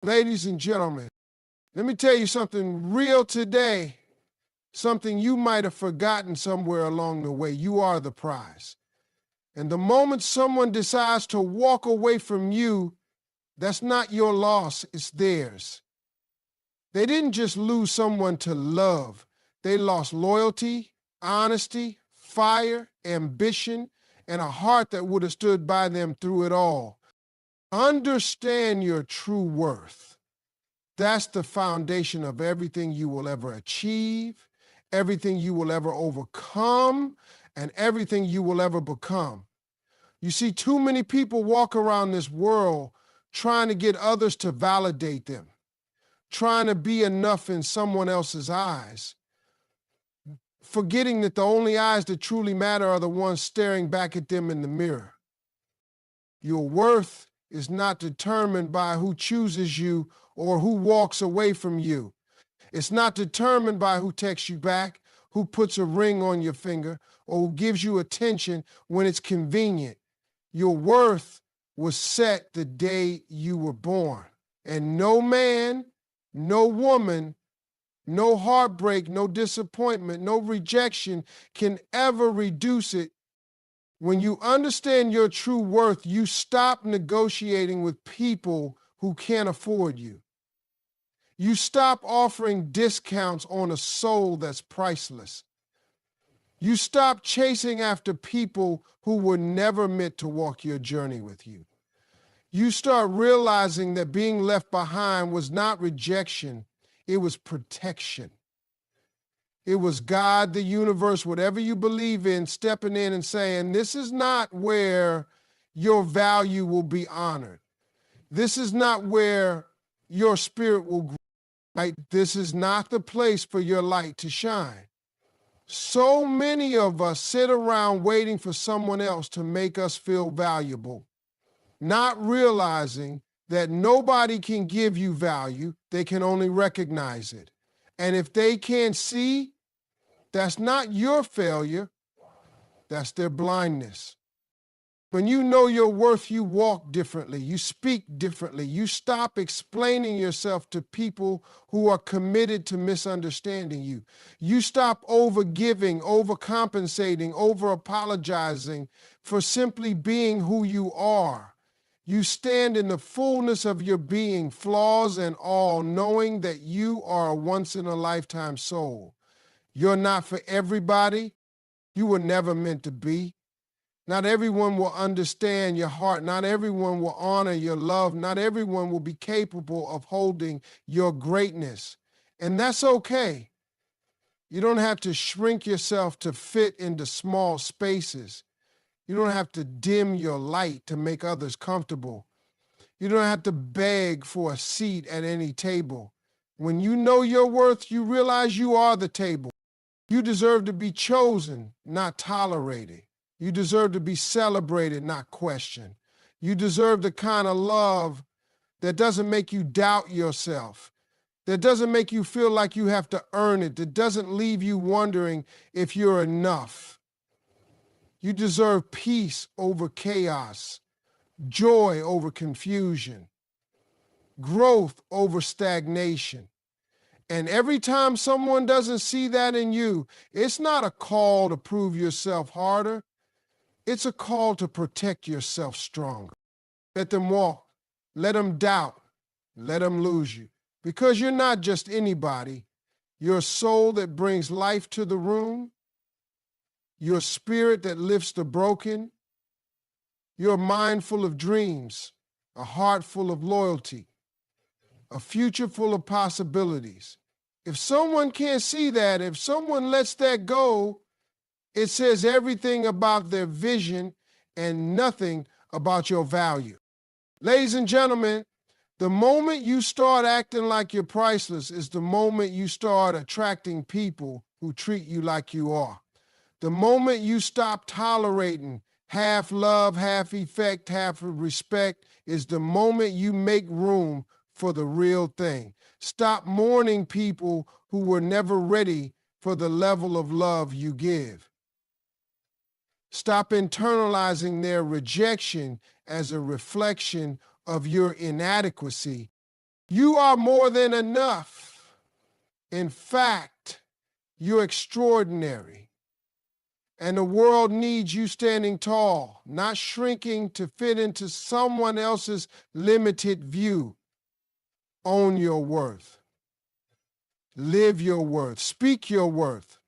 Ladies and gentlemen, let me tell you something real today, something you might have forgotten somewhere along the way. You are the prize. And the moment someone decides to walk away from you, that's not your loss, it's theirs. They didn't just lose someone to love. They lost loyalty, honesty, fire, ambition, and a heart that would have stood by them through it all. Understand your true worth. That's the foundation of everything you will ever achieve, everything you will ever overcome, and everything you will ever become. You see, too many people walk around this world trying to get others to validate them, trying to be enough in someone else's eyes, forgetting that the only eyes that truly matter are the ones staring back at them in the mirror. Your worth is not determined by who chooses you or who walks away from you. It's not determined by who texts you back, who puts a ring on your finger, or who gives you attention when it's convenient. Your worth was set the day you were born. And no man, no woman, no heartbreak, no disappointment, no rejection can ever reduce it. When you understand your true worth, you stop negotiating with people who can't afford you. You stop offering discounts on a soul that's priceless. You stop chasing after people who were never meant to walk your journey with you. You start realizing that being left behind was not rejection, it was protection. It was God, the universe, whatever you believe in, stepping in and saying, this is not where your value will be honored. This is not where your spirit will grow. Right? This is not the place for your light to shine. So many of us sit around waiting for someone else to make us feel valuable, not realizing that nobody can give you value, they can only recognize it. And if they can't see, that's not your failure, that's their blindness. When you know your worth, you walk differently, you speak differently, you stop explaining yourself to people who are committed to misunderstanding you. You stop overgiving, overcompensating, over-apologizing for simply being who you are. You stand in the fullness of your being, flaws and all, knowing that you are a once-in-a-lifetime soul. You're not for everybody. You were never meant to be. Not everyone will understand your heart. Not everyone will honor your love. Not everyone will be capable of holding your greatness. And that's okay. You don't have to shrink yourself to fit into small spaces. You don't have to dim your light to make others comfortable. You don't have to beg for a seat at any table. When you know your worth, you realize you are the table. You deserve to be chosen, not tolerated. You deserve to be celebrated, not questioned. You deserve the kind of love that doesn't make you doubt yourself, that doesn't make you feel like you have to earn it, that doesn't leave you wondering if you're enough. You deserve peace over chaos, joy over confusion, growth over stagnation. And every time someone doesn't see that in you, it's not a call to prove yourself harder. It's a call to protect yourself stronger. Let them walk. Let them doubt. Let them lose you. Because you're not just anybody. You're a soul that brings life to the room. You're a spirit that lifts the broken. You're a mind full of dreams, a heart full of loyalty, a future full of possibilities. If someone can't see that, if someone lets that go, it says everything about their vision and nothing about your value. Ladies and gentlemen, the moment you start acting like you're priceless is the moment you start attracting people who treat you like you are. The moment you stop tolerating half love, half effect, half respect is the moment you make room for the real thing. Stop mourning people who were never ready for the level of love you give. Stop internalizing their rejection as a reflection of your inadequacy You are more than enough. In fact, you're extraordinary. And the world needs you standing tall, not shrinking to fit into someone else's limited view. Own your worth. Live your worth. Speak your worth.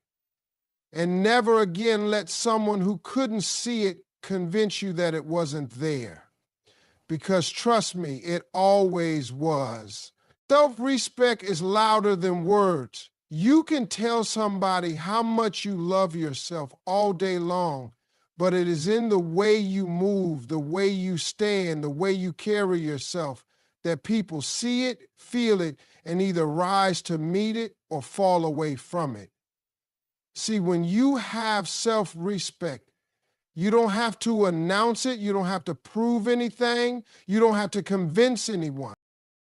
And never again let someone who couldn't see it convince you that it wasn't there. Because trust me, it always was. Self-respect is louder than words. You can tell somebody how much you love yourself all day long, but it is in the way you move, the way you stand, the way you carry yourself that people see it, feel it, and either rise to meet it or fall away from it. See, when you have self-respect, you don't have to announce it. You don't have to prove anything. You don't have to convince anyone.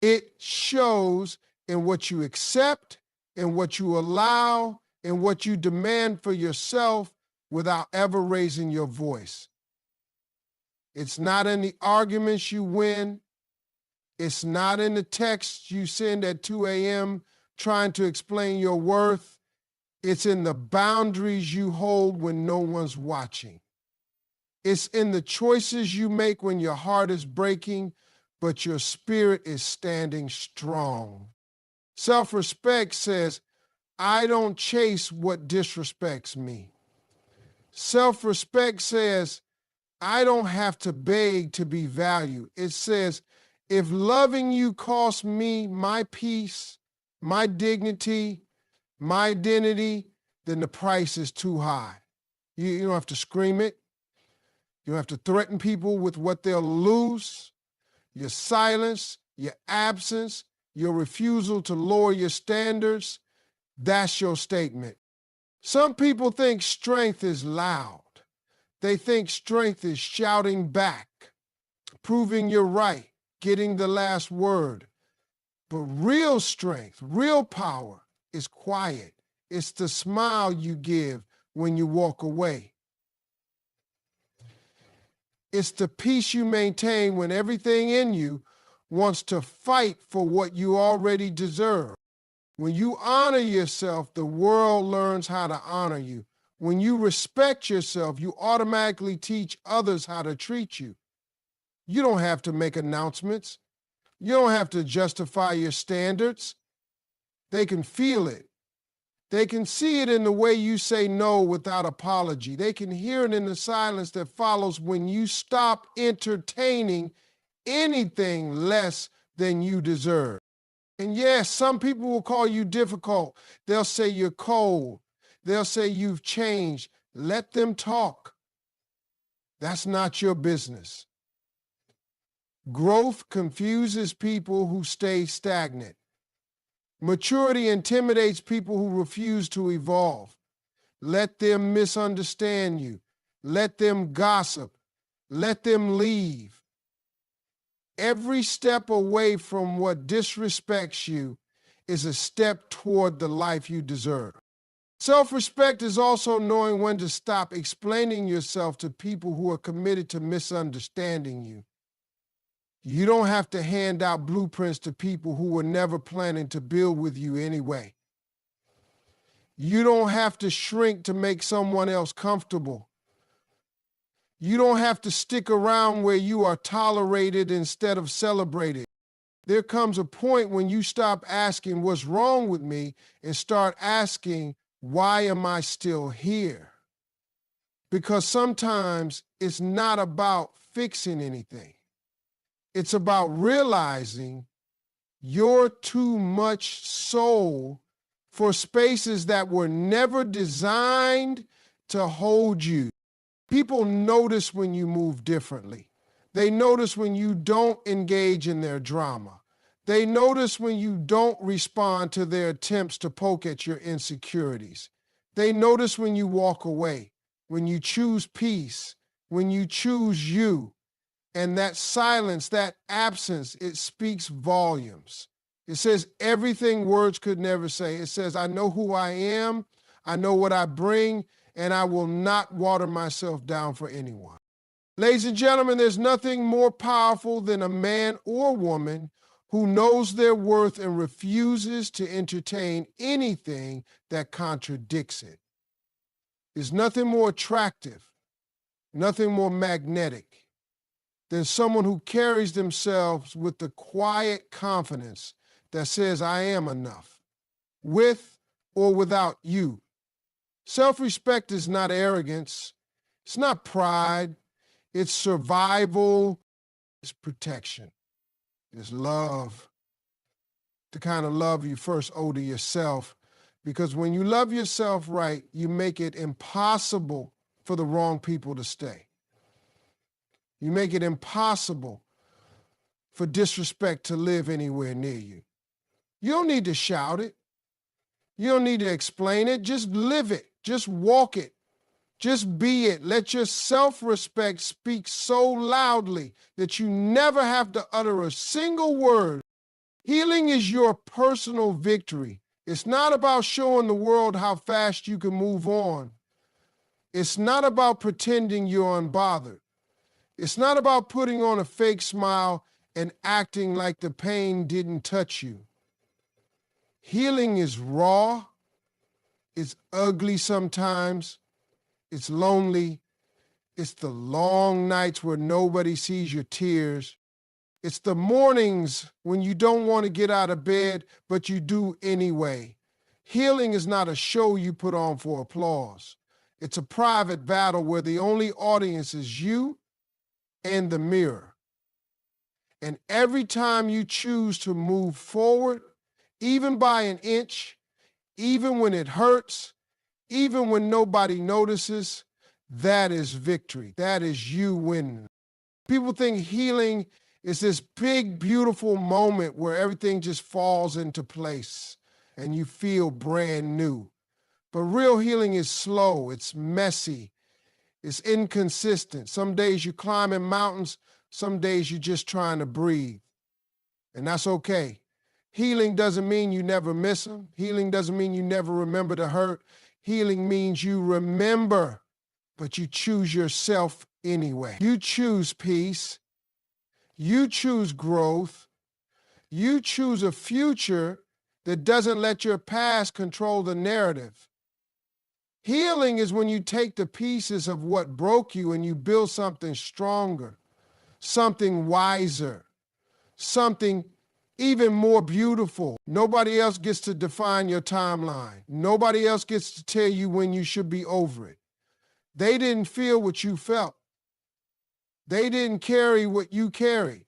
It shows in what you accept, in what you allow, in what you demand for yourself without ever raising your voice. It's not in the arguments you win. It's not in the texts you send at 2 a.m. trying to explain your worth. It's in the boundaries you hold when no one's watching. It's in the choices you make when your heart is breaking, but your spirit is standing strong. Self-respect says, I don't chase what disrespects me. Self-respect says, I don't have to beg to be valued. It says, if loving you costs me my peace, my dignity, my identity, then the price is too high. You don't have to scream it. You don't have to threaten people with what they'll lose. Your silence, your absence, your refusal to lower your standards, that's your statement. Some people think strength is loud. They think strength is shouting back, proving you're right, getting the last word. But real strength, real power is quiet. It's the smile you give when you walk away. It's the peace you maintain when everything in you wants to fight for what you already deserve. When you honor yourself, the world learns how to honor you. When you respect yourself, you automatically teach others how to treat you. You don't have to make announcements. You don't have to justify your standards. They can feel it. They can see it in the way you say no without apology. They can hear it in the silence that follows when you stop entertaining anything less than you deserve. And yes, some people will call you difficult. They'll say you're cold. They'll say you've changed. Let them talk. That's not your business. Growth confuses people who stay stagnant. Maturity intimidates people who refuse to evolve. Let them misunderstand you. Let them gossip. Let them leave. Every step away from what disrespects you is a step toward the life you deserve. Self-respect is also knowing when to stop explaining yourself to people who are committed to misunderstanding you. You don't have to hand out blueprints to people who were never planning to build with you anyway. You don't have to shrink to make someone else comfortable. You don't have to stick around where you are tolerated instead of celebrated. There comes a point when you stop asking what's wrong with me and start asking, why am I still here? Because sometimes it's not about fixing anything. It's about realizing you're too much soul for spaces that were never designed to hold you. People notice when you move differently. They notice when you don't engage in their drama. They notice when you don't respond to their attempts to poke at your insecurities. They notice when you walk away, when you choose peace, when you choose you. And that silence, that absence, it speaks volumes. It says everything words could never say. It says, I know who I am, I know what I bring, and I will not water myself down for anyone. Ladies and gentlemen, there's nothing more powerful than a man or woman who knows their worth and refuses to entertain anything that contradicts it. There's nothing more attractive, nothing more magnetic than someone who carries themselves with the quiet confidence that says, I am enough, with or without you. Self-respect is not arrogance. It's not pride. It's survival. It's protection. It's love. The kind of love you first owe to yourself. Because when you love yourself right, you make it impossible for the wrong people to stay. You make it impossible for disrespect to live anywhere near you. You don't need to shout it. You don't need to explain it. Just live it. Just walk it. Just be it. Let your self-respect speak so loudly that you never have to utter a single word. Healing is your personal victory. It's not about showing the world how fast you can move on. It's not about pretending you're unbothered. It's not about putting on a fake smile and acting like the pain didn't touch you. Healing is raw. It's ugly sometimes. It's lonely. It's the long nights where nobody sees your tears. It's the mornings when you don't want to get out of bed, but you do anyway. Healing is not a show you put on for applause. It's a private battle where the only audience is you and the mirror. And every time you choose to move forward, even by an inch, even when it hurts, even when nobody notices, that is victory. That is you winning. People think healing is this big, beautiful moment where everything just falls into place and you feel brand new. But real healing is slow, it's messy, it's inconsistent. Some days you're climbing mountains, some days you're just trying to breathe. And that's okay. Healing doesn't mean you never miss them. Healing doesn't mean you never remember the hurt. Healing means you remember, but you choose yourself anyway. You choose peace. You choose growth. You choose a future that doesn't let your past control the narrative. Healing is when you take the pieces of what broke you and you build something stronger, something wiser, something even more beautiful. Nobody else gets to define your timeline. Nobody else gets to tell you when you should be over it. They didn't feel what you felt. They didn't carry what you carry.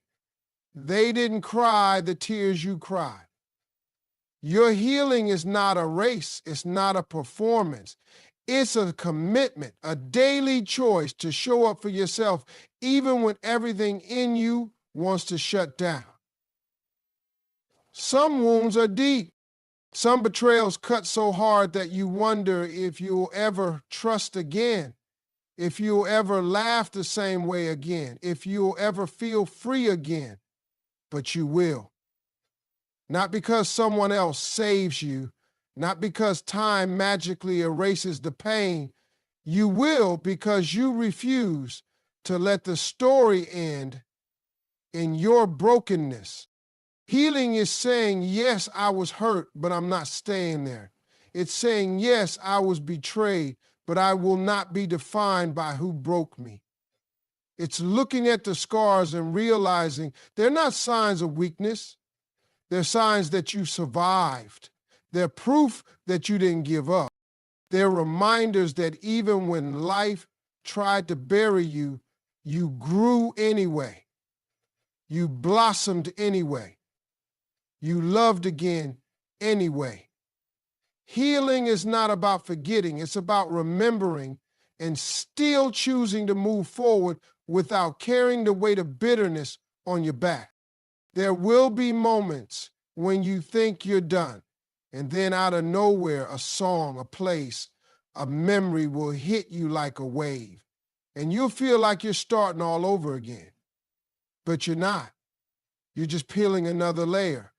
They didn't cry the tears you cried. Your healing is not a race. It's not a performance. It's a commitment, a daily choice to show up for yourself, even when everything in you wants to shut down. Some wounds are deep. Some betrayals cut so hard that you wonder if you'll ever trust again, if you'll ever laugh the same way again, if you'll ever feel free again. But you will. Not because someone else saves you, not because time magically erases the pain. You will because you refuse to let the story end in your brokenness. Healing is saying, yes, I was hurt, but I'm not staying there. It's saying, yes, I was betrayed, but I will not be defined by who broke me. It's looking at the scars and realizing they're not signs of weakness. They're signs that you survived. They're proof that you didn't give up. They're reminders that even when life tried to bury you, you grew anyway. You blossomed anyway. You loved again anyway. Healing is not about forgetting. It's about remembering and still choosing to move forward without carrying the weight of bitterness on your back. There will be moments when you think you're done, and then out of nowhere, a song, a place, a memory will hit you like a wave, and you'll feel like you're starting all over again. But you're not. You're just peeling another layer,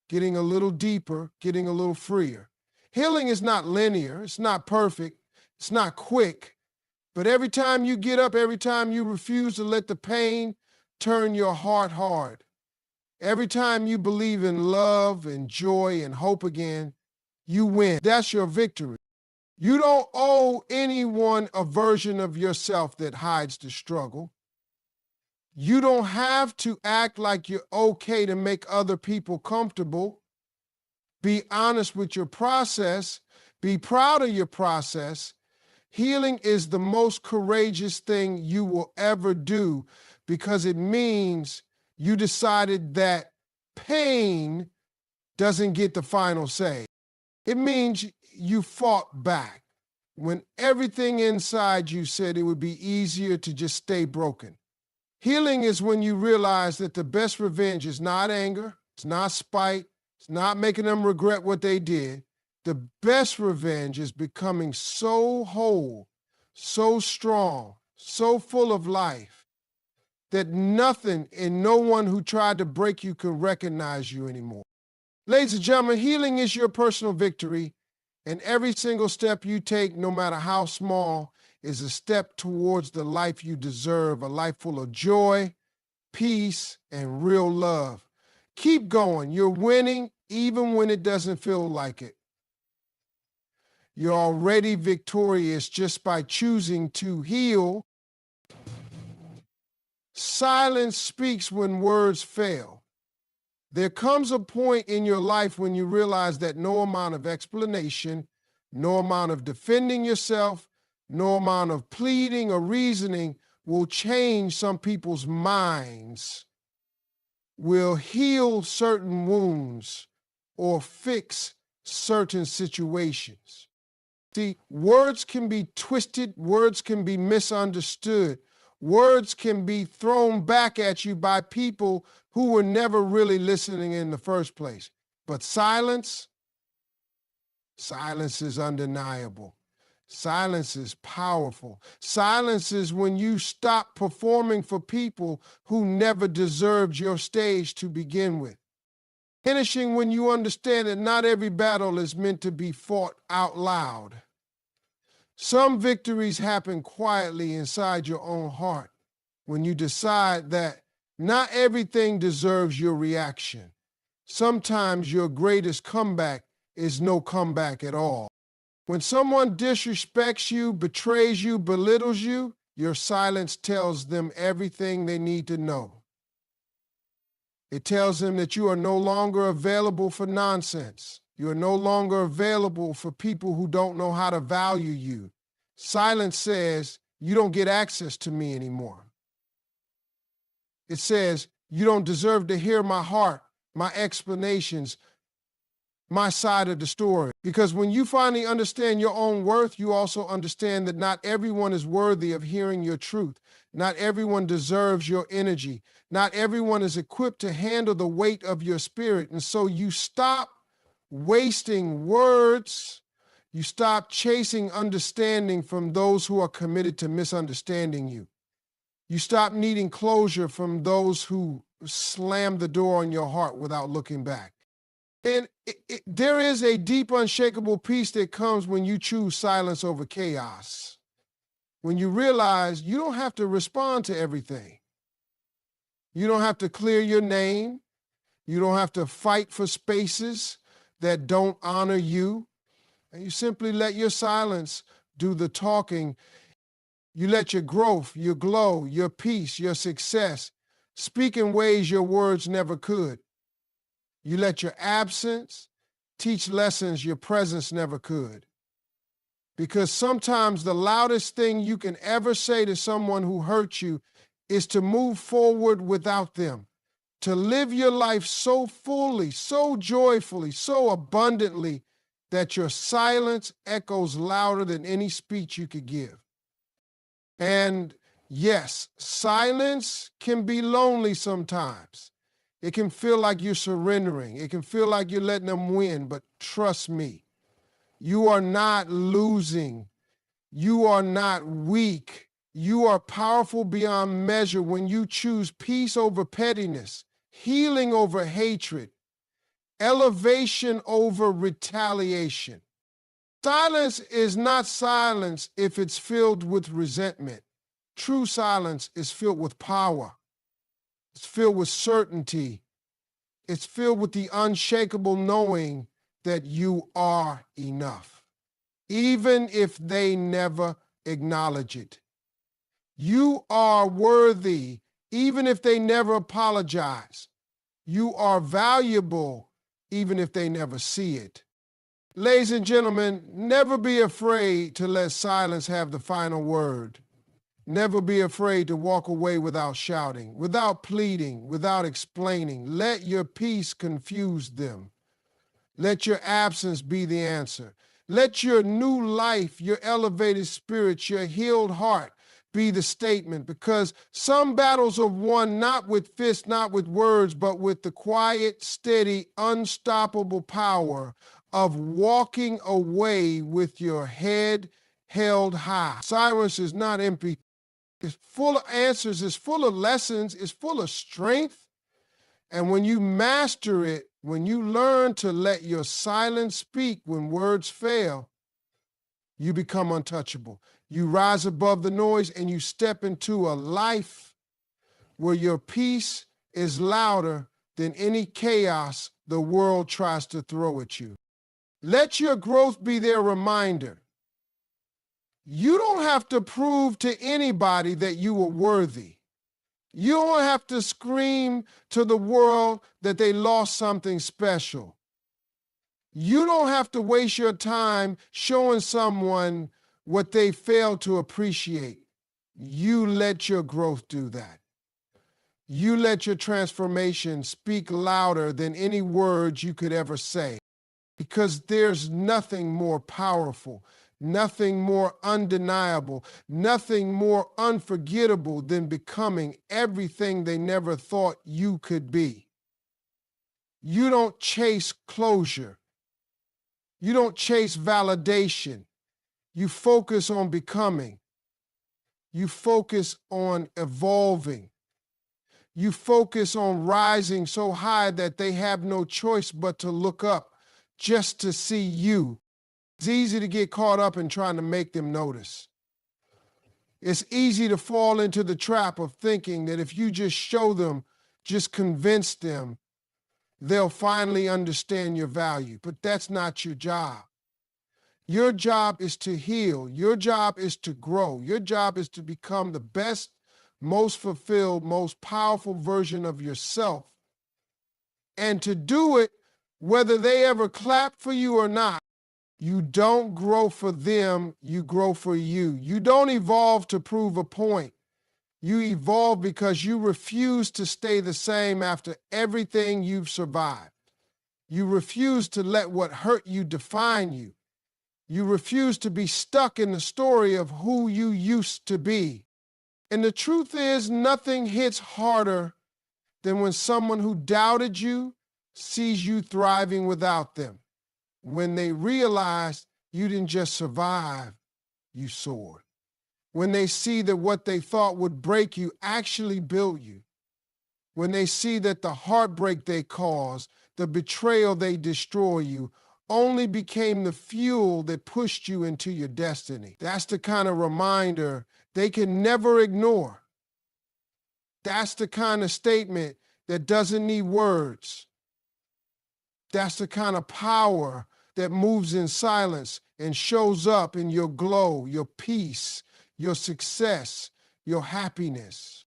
getting a little deeper, getting a little freer. Healing is not linear. It's not perfect. It's not quick. But every time you get up, every time you refuse to let the pain turn your heart hard, Every time you believe in love and joy and hope again, you win. That's your victory. You don't owe anyone a version of yourself that hides the struggle. You don't have to act like you're okay to make other people comfortable. Be honest with your process. Be proud of your process. Healing is the most courageous thing you will ever do because it means you decided that pain doesn't get the final say. It means you fought back when everything inside you said it would be easier to just stay broken. Healing is when you realize that the best revenge is not anger, it's not spite, it's not making them regret what they did. The best revenge is becoming so whole, so strong, so full of life that nothing and no one who tried to break you can recognize you anymore. Ladies and gentlemen, healing is your personal victory, and every single step you take, no matter how small, is a step towards the life you deserve, a life full of joy, peace, and real love. Keep going. You're winning even when it doesn't feel like it. You're already victorious just by choosing to heal. Silence speaks when words fail. There comes a point in your life when you realize that no amount of explanation, no amount of defending yourself, no amount of pleading or reasoning will change some people's minds, will heal certain wounds, or fix certain situations. See, words can be twisted, words can be misunderstood, words can be thrown back at you by people who were never really listening in the first place. But silence is undeniable. Silence is powerful. Silence is when you stop performing for people who never deserved your stage to begin with. Finishing when you understand that not every battle is meant to be fought out loud. Some victories happen quietly inside your own heart when you decide that not everything deserves your reaction. Sometimes your greatest comeback is no comeback at all. When someone disrespects you, betrays you, belittles you, your silence tells them everything they need to know. It tells them that you are no longer available for nonsense. You are no longer available for people who don't know how to value you. Silence says, you don't get access to me anymore. It says, you don't deserve to hear my heart, my explanations, my side of the story. Because when you finally understand your own worth, you also understand that not everyone is worthy of hearing your truth. Not everyone deserves your energy. Not everyone is equipped to handle the weight of your spirit. And so you stop wasting words. You stop chasing understanding from those who are committed to misunderstanding you. You stop needing closure from those who slam the door on your heart without looking back. And there is a deep, unshakable peace that comes when you choose silence over chaos. When you realize you don't have to respond to everything. You don't have to clear your name. You don't have to fight for spaces that don't honor you. And you simply let your silence do the talking. You let your growth, your glow, your peace, your success speak in ways your words never could. You let your absence teach lessons your presence never could. Because sometimes the loudest thing you can ever say to someone who hurt you is to move forward without them, to live your life so fully, so joyfully, so abundantly that your silence echoes louder than any speech you could give. And yes, silence can be lonely sometimes. It can feel like you're surrendering. It can feel like you're letting them win, but trust me, you are not losing. You are not weak. You are powerful beyond measure when you choose peace over pettiness, healing over hatred, elevation over retaliation. Silence is not silence if it's filled with resentment. True silence is filled with power. It's filled with certainty. It's filled with the unshakable knowing that you are enough, even if they never acknowledge it. You are worthy, even if they never apologize. You are valuable, even if they never see it. Ladies and gentlemen, never be afraid to let silence have the final word. Never be afraid to walk away without shouting, without pleading, without explaining. Let your peace confuse them. Let your absence be the answer. Let your new life, your elevated spirit, your healed heart be the statement, because some battles are won not with fists, not with words, but with the quiet, steady, unstoppable power of walking away with your head held high. Silence is not empty. It's full of answers, it's full of lessons, it's full of strength. And when you master it, when you learn to let your silence speak when words fail, you become untouchable. You rise above the noise and you step into a life where your peace is louder than any chaos the world tries to throw at you. Let your growth be their reminder. You don't have to prove to anybody that you are worthy. You don't have to scream to the world that they lost something special. You don't have to waste your time showing someone what they failed to appreciate. You let your growth do that. You let your transformation speak louder than any words you could ever say, because there's nothing more powerful, nothing more undeniable, nothing more unforgettable than becoming everything they never thought you could be. You don't chase closure. You don't chase validation. You focus on becoming. You focus on evolving. You focus on rising so high that they have no choice but to look up just to see you. It's easy to get caught up in trying to make them notice. It's easy to fall into the trap of thinking that if you just show them, just convince them, they'll finally understand your value. But that's not your job. Your job is to heal. Your job is to grow. Your job is to become the best, most fulfilled, most powerful version of yourself. And to do it, whether they ever clap for you or not. You don't grow for them, you grow for you. You don't evolve to prove a point. You evolve because you refuse to stay the same after everything you've survived. You refuse to let what hurt you define you. You refuse to be stuck in the story of who you used to be. And the truth is, nothing hits harder than when someone who doubted you sees you thriving without them. When they realize you didn't just survive, you soared. When they see that what they thought would break you actually built you. When they see that the heartbreak they caused, the betrayal they destroy you, only became the fuel that pushed you into your destiny. That's the kind of reminder they can never ignore. That's the kind of statement that doesn't need words. That's the kind of power that moves in silence and shows up in your glow, your peace, your success, your happiness.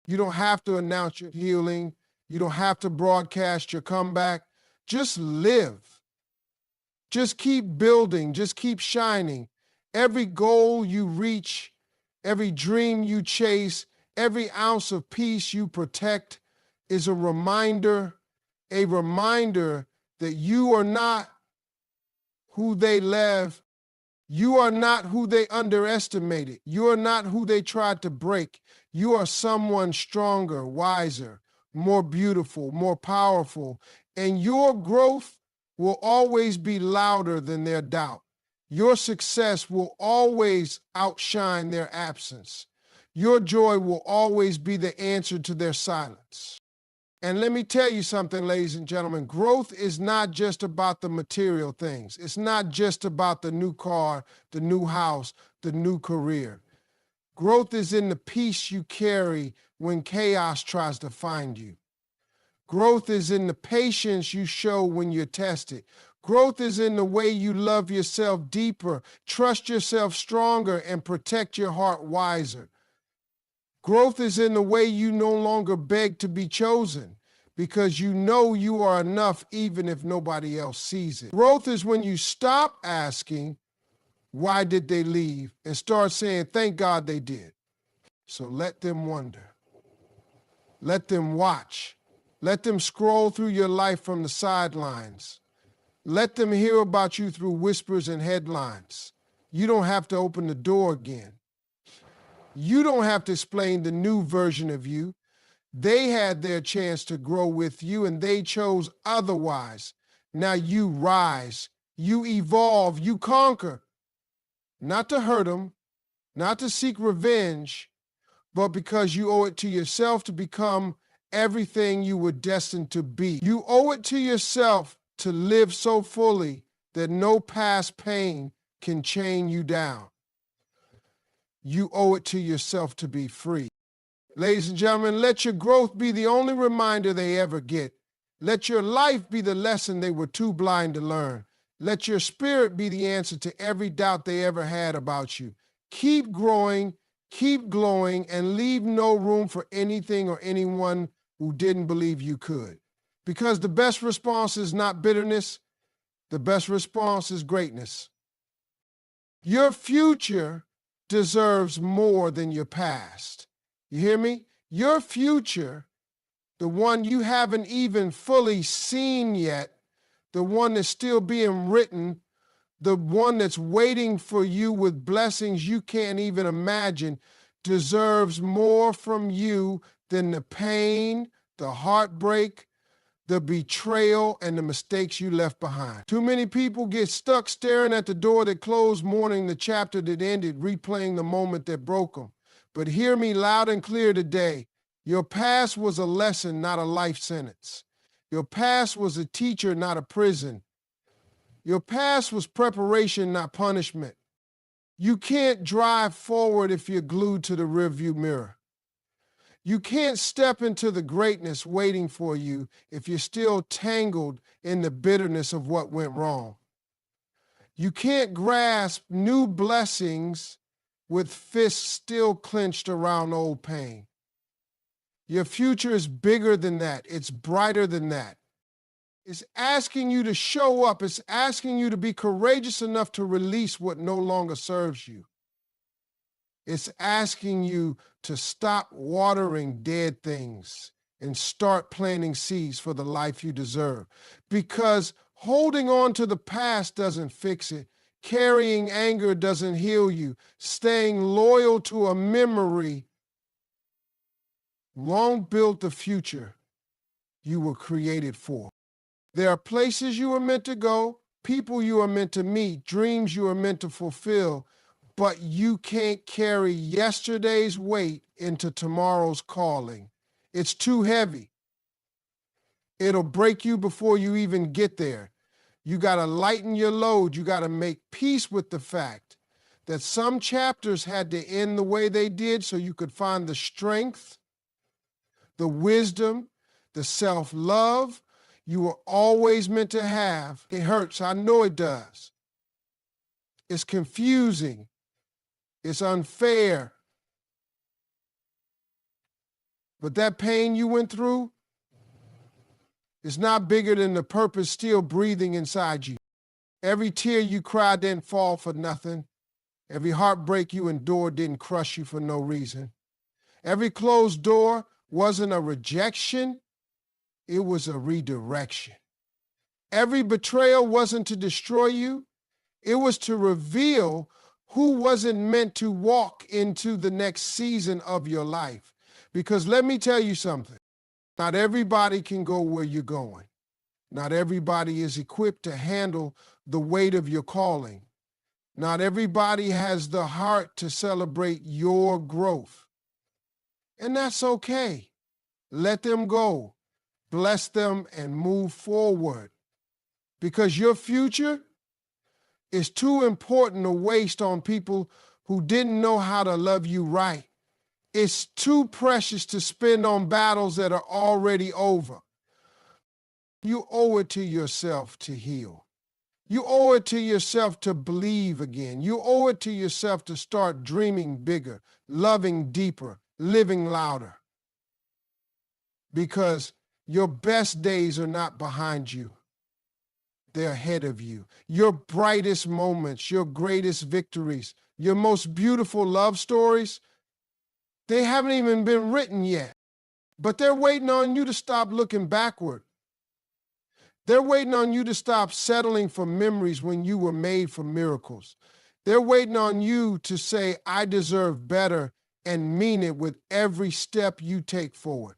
You don't have to announce your healing. You don't have to broadcast your comeback. Just live. Just keep building. Just keep shining. Every goal you reach, every dream you chase, every ounce of peace you protect is a reminder that you are not who they left. You are not who they underestimated. You are not who they tried to break. You are someone stronger, wiser, more beautiful, more powerful, and your growth will always be louder than their doubt. Your success will always outshine their absence. Your joy will always be the answer to their silence. And let me tell you something, ladies and gentlemen, growth is not just about the material things. It's not just about the new car, the new house, the new career. Growth is in the peace you carry when chaos tries to find you. Growth is in the patience you show when you're tested. Growth is in the way you love yourself deeper, trust yourself stronger, and protect your heart wiser. Growth is in the way you no longer beg to be chosen because you know you are enough even if nobody else sees it. Growth is when you stop asking, why did they leave? And start saying, thank God they did. So let them wonder. Let them watch. Let them scroll through your life from the sidelines. Let them hear about you through whispers and headlines. You don't have to open the door again. You don't have to explain the new version of you. They had their chance to grow with you and they chose otherwise. Now you rise, you evolve, you conquer. Not to hurt them, not to seek revenge, but because you owe it to yourself to become everything you were destined to be. You owe it to yourself to live so fully that no past pain can chain you down. You owe it to yourself to be free. Ladies and gentlemen, let your growth be the only reminder they ever get. Let your life be the lesson they were too blind to learn. Let your spirit be the answer to every doubt they ever had about you. Keep growing, keep glowing, and leave no room for anything or anyone who didn't believe you could. Because the best response is not bitterness, the best response is greatness. Your future deserves more than your past. You hear me? Your future, the one you haven't even fully seen yet, the one that's still being written, the one that's waiting for you with blessings you can't even imagine, deserves more from you than the pain, the heartbreak, the betrayal, and the mistakes you left behind. Too many people get stuck staring at the door that closed, mourning the chapter that ended, replaying the moment that broke them. But hear me loud and clear today. Your past was a lesson, not a life sentence. Your past was a teacher, not a prison. Your past was preparation, not punishment. You can't drive forward if you're glued to the rearview mirror. You can't step into the greatness waiting for you if you're still tangled in the bitterness of what went wrong. You can't grasp new blessings with fists still clenched around old pain. Your future is bigger than that. It's brighter than that. It's asking you to show up. It's asking you to be courageous enough to release what no longer serves you. It's asking you to stop watering dead things and start planting seeds for the life you deserve. Because holding on to the past doesn't fix it. Carrying anger doesn't heal you. Staying loyal to a memory won't build the future you were created for. There are places you were meant to go, people you are meant to meet, dreams you are meant to fulfill, but you can't carry yesterday's weight into tomorrow's calling. It's too heavy. It'll break you before you even get there. You got to lighten your load. You got to make peace with the fact that some chapters had to end the way they did so you could find the strength, the wisdom, the self-love you were always meant to have. It hurts. I know it does. It's confusing. It's unfair. But that pain you went through is not bigger than the purpose still breathing inside you. Every tear you cried didn't fall for nothing. Every heartbreak you endured didn't crush you for no reason. Every closed door wasn't a rejection, it was a redirection. Every betrayal wasn't to destroy you, it was to reveal who wasn't meant to walk into the next season of your life. Because let me tell you something, not everybody can go where you're going. Not everybody is equipped to handle the weight of your calling. Not everybody has the heart to celebrate your growth. And that's okay. Let them go. Bless them and move forward. Because your future is too important to waste on people who didn't know how to love you right. It's too precious to spend on battles that are already over. You owe it to yourself to heal. You owe it to yourself to believe again. You owe it to yourself to start dreaming bigger, loving deeper, living louder. Because your best days are not behind you. They're ahead of you. Your brightest moments, your greatest victories, your most beautiful love stories, they haven't even been written yet. But they're waiting on you to stop looking backward. They're waiting on you to stop settling for memories when you were made for miracles. They're waiting on you to say, I deserve better, and mean it with every step you take forward.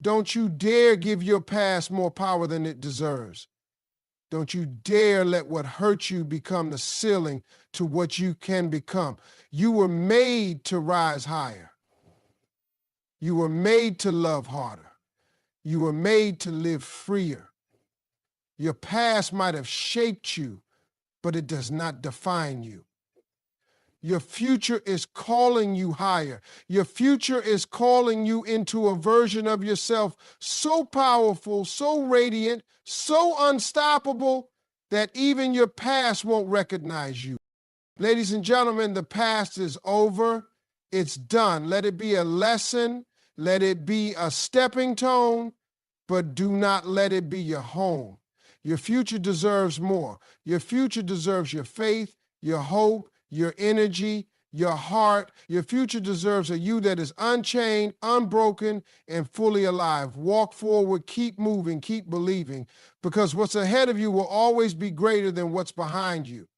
Don't you dare give your past more power than it deserves. Don't you dare let what hurt you become the ceiling to what you can become. You were made to rise higher. You were made to love harder. You were made to live freer. Your past might have shaped you, but it does not define you. Your future is calling you higher. Your future is calling you into a version of yourself so powerful, so radiant, so unstoppable that even your past won't recognize you. Ladies and gentlemen, the past is over. It's done. Let it be a lesson. Let it be a stepping stone, but do not let it be your home. Your future deserves more. Your future deserves your faith, your hope, your energy, your heart. Your future deserves a you that is unchained, unbroken, and fully alive. Walk forward, keep moving, keep believing, because what's ahead of you will always be greater than what's behind you.